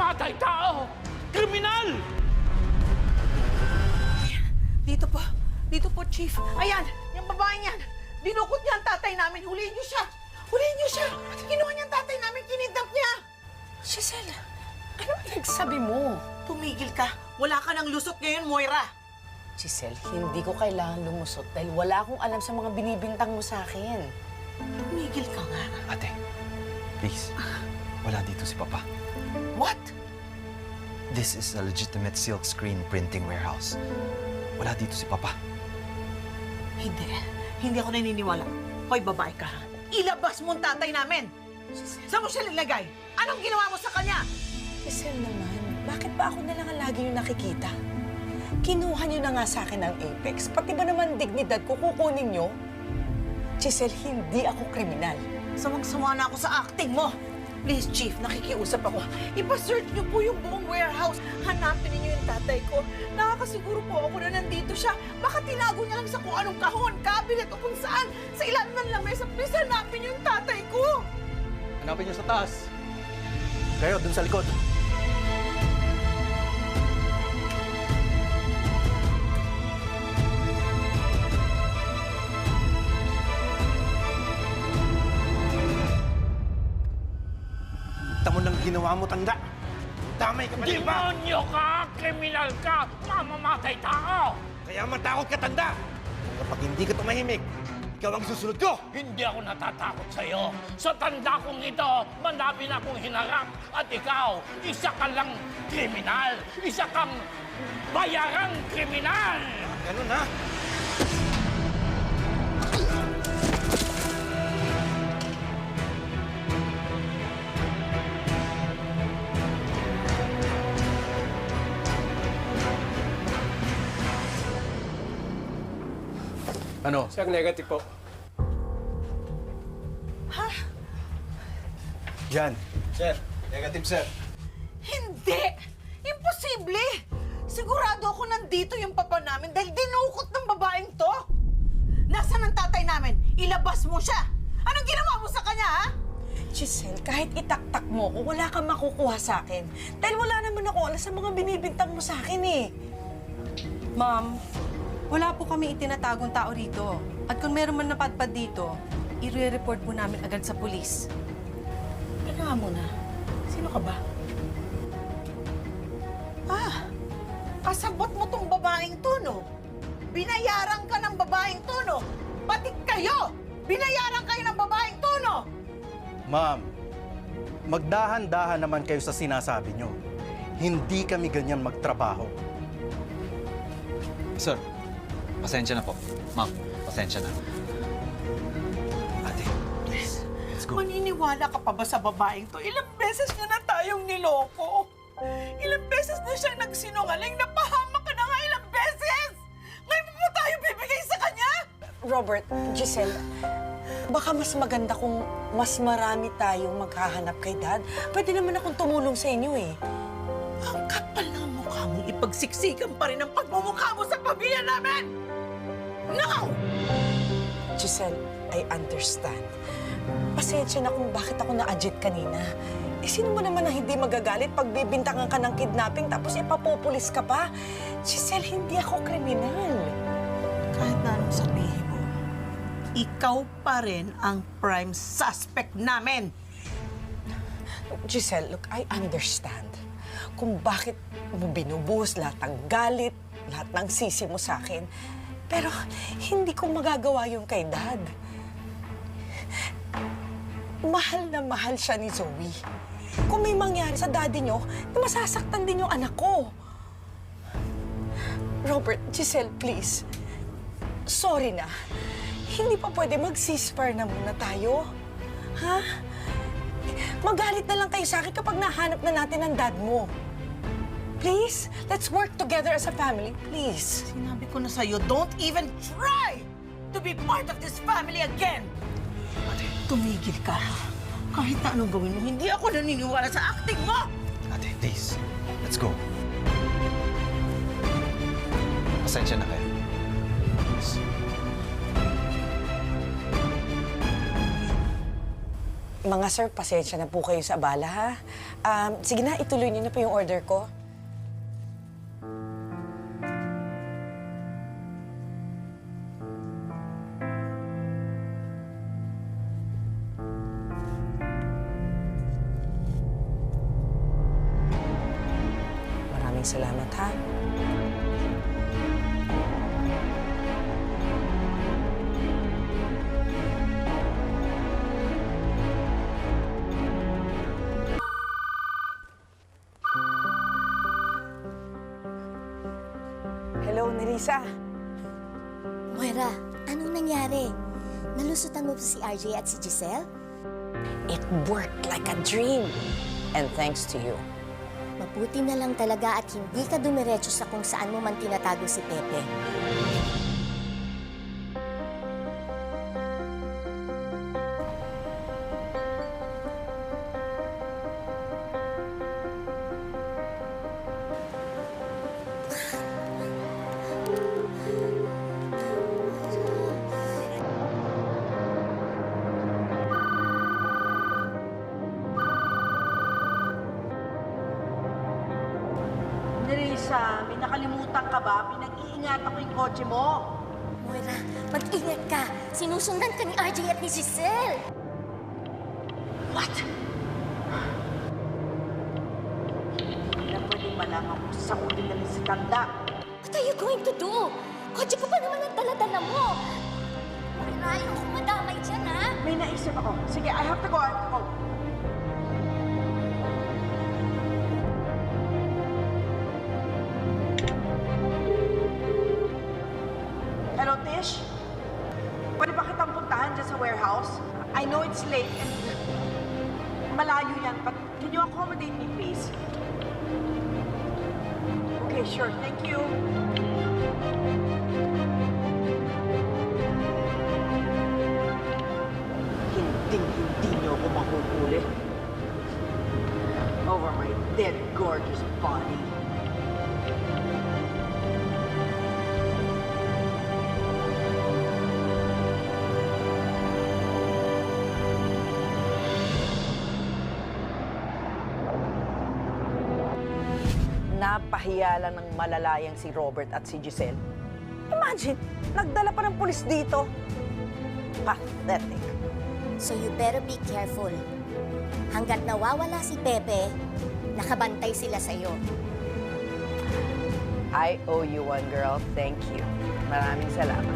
mamamatay tao! Kriminal! Dito po, Chief. Ayan, yung babae niyan. Dinukot niya ang tatay namin. Huliin niyo siya. Huliin niyo siya. Kinuha niya ang tatay namin, kinidnap niya. Giselle, ano pinagsabi mo? Tumigil ka. Wala ka ng lusot ngayon, Moira. Giselle, hindi ko kailangan lumusot dahil wala akong alam sa mga binibintang mo sa akin. Tumigil ka nga. Ate, please. Wala dito si Papa. What? This is a legitimate silk screen printing warehouse. Wala dito si Papa. Hindi. Hindi ako naniniwala. Hoy, babae ka. Ilabas mo ang tatay namin. Saan mo siya nilagay? Anong ginawa mo sa kanya? Giselle naman, bakit ba ako na lang ang lagi yung nakikita? Kinuha niyo na nga sa akin ang Apex. Pati ba naman dignidad ko kukunin niyo? Giselle, hindi ako kriminal. Sawang-sawa na ako sa acting mo. Please, Chief, nakikiusap ako. Ipa-search niyo po yung buong warehouse. Hanapin niyo yung tatay ko. Nakakasiguro po ako na nandito siya. Baka tinago niya lang sa kung anong kahon, cabinet o kung saan. Sa ilalim ng lamesa, please hanapin niyo yung tatay ko. Hanapin niyo sa taas. Kayo, dun sa likod. Tamo nang ginawa mo, tanda. Damay ka pa rin ba? Demonyo ka! Kriminal ka! Mamamatay tao! Kaya matakot ka, tanda. Kapag hindi ka tumahimik, ikaw ang susunod ko. Hindi ako natatakot sa'yo. Sa tanda kong ito, mandami na akong hinarap. At ikaw, isa ka lang kriminal. Isa kang bayarang kriminal! Ganun, ha? Ano? Sir, negative po. Yan. Sir, negative, sir. Hindi! Imposible! Sigurado ako nandito yung papa namin dahil dinukot ng babaeng to. Nasaan ang tatay namin? Ilabas mo siya! Anong ginawa mo sa kanya, ha? Giselle, kahit itaktak mo ko, wala kang makukuha sa akin. Dahil wala naman ako alam sa mga binibintang mo sa akin eh. Ma'am, wala po kami itinatagong tao rito. At kung meron man napadpad dito, i-report po namin agad sa pulis. Teka mo na. Sino ka ba? Kasabot mo tong babaeng to, no? Binayaran ka ng babaeng to, no? Pati kayo! Binayaran kayo ng babaeng to, no? Ma'am, magdahan-dahan naman kayo sa sinasabi nyo. Hindi kami ganyan magtrabaho. Sir, pasensya na po. Ma'am, pasensya na. Ate, please, let's go. Maniniwala ka pa ba sa babaeng to? Ilang beses niya na tayong niloko. Ilang beses na siyang nagsinungaling. Napahamak ka na nga ilang beses! Ngayon mo tayo bibigay sa kanya? Robert, Giselle, baka mas maganda kung mas marami tayong maghahanap kay Dad. Pwede naman akong tumulong sa inyo eh. Ang kapal ng mukha mong ipagsiksikan pa rin ang pagmumukha mo sa pamilya namin! No! Giselle, I understand. Pasensya na kung bakit ako na-adjit kanina. Eh, sino mo naman ang hindi magagalit pag bibintangan ka ng kidnapping tapos ipapupulis ka pa? Giselle, hindi ako kriminal. Kahit na anong sabihin mo, ikaw pa rin ang prime suspect namin! Giselle, look, I understand kung bakit mo binubuhos lahat ng galit, lahat ng sisi mo sa akin. Pero hindi ko magagawa yung kay Dad. Mahal na mahal siya ni Zoe. Kung may mangyari sa daddy niyo, masasaktan din yung anak ko. Robert, Giselle, please. Sorry na. Hindi pa pwede mag-ceasefire na muna tayo. Ha? Magalit na lang kayo sa akin kapag nahanap na natin ang dad mo. Please, let's work together as a family, please. Sinabi ko na sa'yo, don't even try to be part of this family again! Tumigil ka. Kahit na anong gawin mo, hindi ako naniniwala sa acting mo! Ate, please, let's go. Pasensya na kayo. Please. Mga sir, pasensya na po kayo sa abala, ha? Sige na, ituloy niyo na po yung order ko. Maraming salamat, ha? Hello, Nerissa. Moira, anong nangyari? Nalusutan mo ba si RJ at si Giselle? It worked like a dream. And thanks to you. Mabuti na lang talaga at hindi ka dumiretso sa kung saan mo man tinatago si Pepe. Nerissa, may nakalimutan ka ba? Pinag-iingat ako yung kotse mo. Moira, mag-ingat ka. Sinusundan ka ni RJ at ni Giselle. What? Hindi na pwedeng malaman kung sakutin na rin si Tanda. What are you going to do? Kotse ko pa naman ang dala-dala mo. Moira, ayokong madamay dyan, ha? May naisip ako. Sige, I have to go. Hello, Tish? Pwede ba kitang puntahan dyan sa warehouse? I know it's late and malayo yan, but can you accommodate me, please? Okay, sure. Thank you. Hindi niyo ako mahuhuli. Over my dead, gorgeous body. Napahiya lang ng malalayang si Robert at si Giselle. Imagine, nagdala pa ng pulis dito. Pathetic. So you better be careful. Hanggat nawawala si Pepe, nakabantay sila sa'yo. I owe you one, girl. Thank you. Maraming salamat.